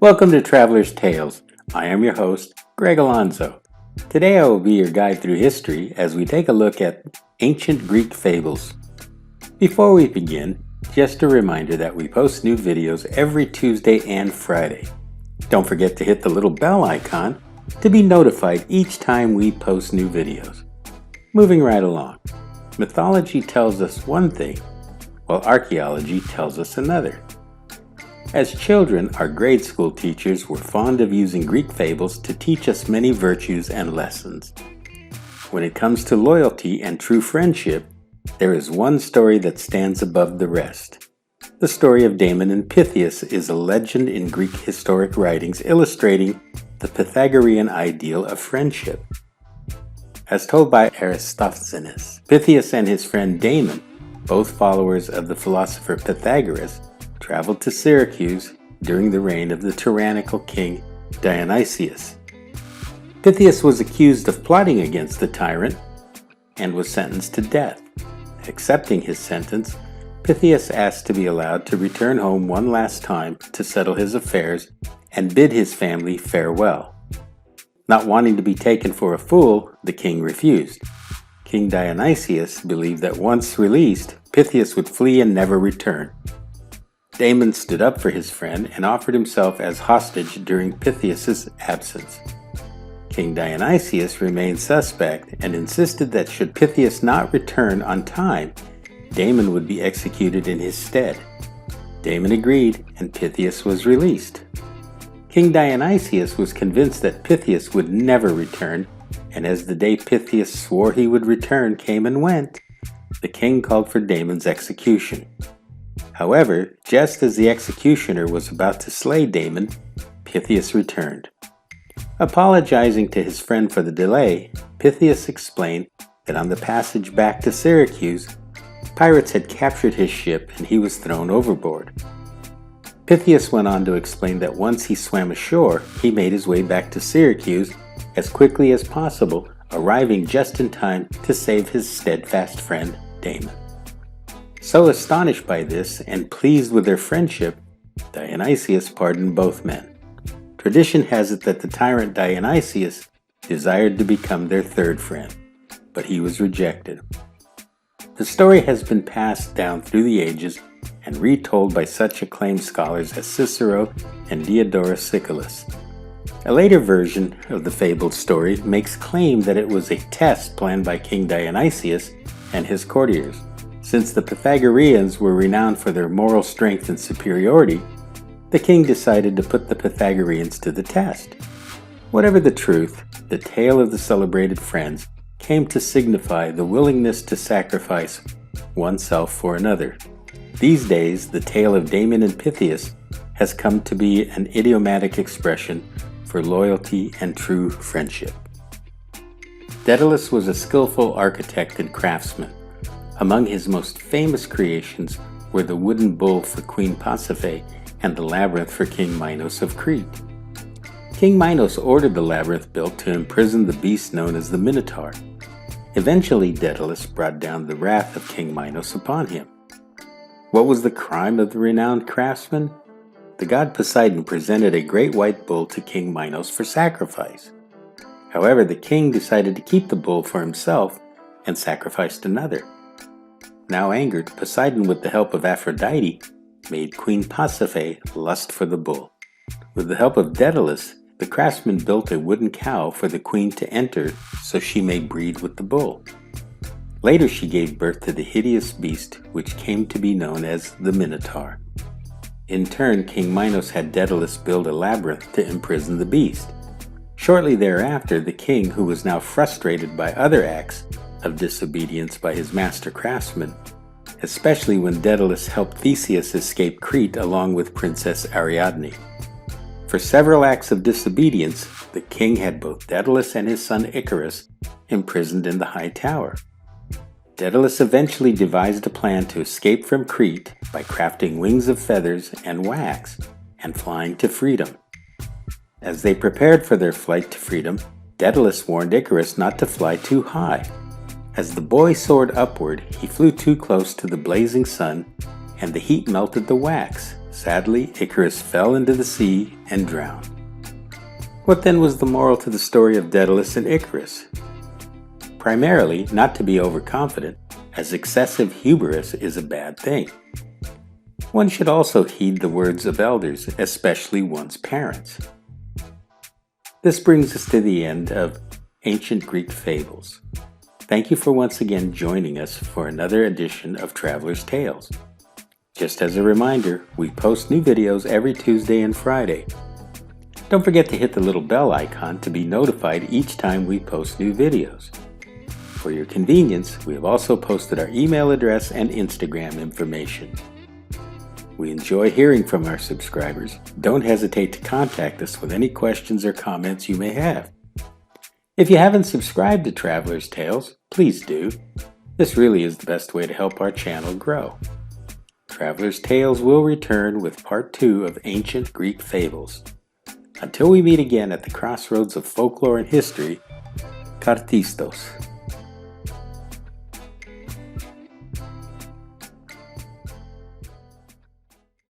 Welcome to Traveler's Tales. I am your host, Greg Alonzo. Today I will be your guide through history as we take a look at ancient Greek fables. Before we begin, just a reminder that we post new videos every Tuesday and Friday. Don't forget to hit the little bell icon to be notified each time we post new videos. Moving right along, mythology tells us one thing, while archaeology tells us another. As children, our grade school teachers were fond of using Greek fables to teach us many virtues and lessons. When it comes to loyalty and true friendship, there is one story that stands above the rest. The story of Damon and Pythias is a legend in Greek historic writings illustrating the Pythagorean ideal of friendship. As told by Aristophanes, Pythias and his friend Damon, both followers of the philosopher Pythagoras, traveled to Syracuse during the reign of the tyrannical king Dionysius. Pythias was accused of plotting against the tyrant and was sentenced to death. Accepting his sentence, Pythias asked to be allowed to return home one last time to settle his affairs and bid his family farewell. Not wanting to be taken for a fool, the king refused. King Dionysius believed that once released, Pythias would flee and never return. Damon stood up for his friend and offered himself as hostage during Pythias' absence. King Dionysius remained suspect and insisted that should Pythias not return on time, Damon would be executed in his stead. Damon agreed, and Pythias was released. King Dionysius was convinced that Pythias would never return, and as the day Pythias swore he would return came and went, the king called for Damon's execution. However, just as the executioner was about to slay Damon, Pythias returned. Apologizing to his friend for the delay, Pythias explained that on the passage back to Syracuse, pirates had captured his ship and he was thrown overboard. Pythias went on to explain that once he swam ashore, he made his way back to Syracuse as quickly as possible, arriving just in time to save his steadfast friend Damon. So astonished by this and pleased with their friendship, Dionysius pardoned both men. Tradition has it that the tyrant Dionysius desired to become their third friend, but he was rejected. The story has been passed down through the ages and retold by such acclaimed scholars as Cicero and Diodorus Siculus. A later version of the fabled story makes claim that it was a test planned by King Dionysius and his courtiers. Since the Pythagoreans were renowned for their moral strength and superiority, the king decided to put the Pythagoreans to the test. Whatever the truth, the tale of the celebrated friends came to signify the willingness to sacrifice oneself for another. These days, the tale of Damon and Pythias has come to be an idiomatic expression for loyalty and true friendship. Daedalus was a skillful architect and craftsman. Among his most famous creations were the wooden bull for Queen Pasiphae and the labyrinth for King Minos of Crete. King Minos ordered the labyrinth built to imprison the beast known as the Minotaur. Eventually, Daedalus brought down the wrath of King Minos upon him. What was the crime of the renowned craftsman? The god Poseidon presented a great white bull to King Minos for sacrifice. However, the king decided to keep the bull for himself and sacrificed another. Now angered, Poseidon, with the help of Aphrodite, made Queen Pasiphae lust for the bull. With the help of Daedalus, the craftsman built a wooden cow for the queen to enter so she may breed with the bull. Later she gave birth to the hideous beast which came to be known as the Minotaur. In turn, King Minos had Daedalus build a labyrinth to imprison the beast. Shortly thereafter, the king, who was now frustrated by other acts of disobedience by his master craftsman, especially when Daedalus helped Theseus escape Crete along with Princess Ariadne. For several acts of disobedience, the king had both Daedalus and his son Icarus imprisoned in the high tower. Daedalus eventually devised a plan to escape from Crete by crafting wings of feathers and wax and flying to freedom. As they prepared for their flight to freedom, Daedalus warned Icarus not to fly too high. As the boy soared upward, he flew too close to the blazing sun, and the heat melted the wax, Sadly, Icarus fell into the sea and drowned. What then was the moral to the story of Daedalus and Icarus? Primarily, not to be overconfident, as excessive hubris is a bad thing. One should also heed the words of elders, especially one's parents. This brings us to the end of Ancient Greek Fables. Thank you for once again joining us for another edition of Traveler's Tales. Just as a reminder, we post new videos every Tuesday and Friday. Don't forget to hit the little bell icon to be notified each time we post new videos. For your convenience, we have also posted our email address and Instagram information. We enjoy hearing from our subscribers. Don't hesitate to contact us with any questions or comments you may have. If you haven't subscribed to Traveler's Tales, please do. This really is the best way to help our channel grow. Traveler's Tales will return with part 2 of Ancient Greek Fables. Until we meet again at the crossroads of folklore and history, Kartistos.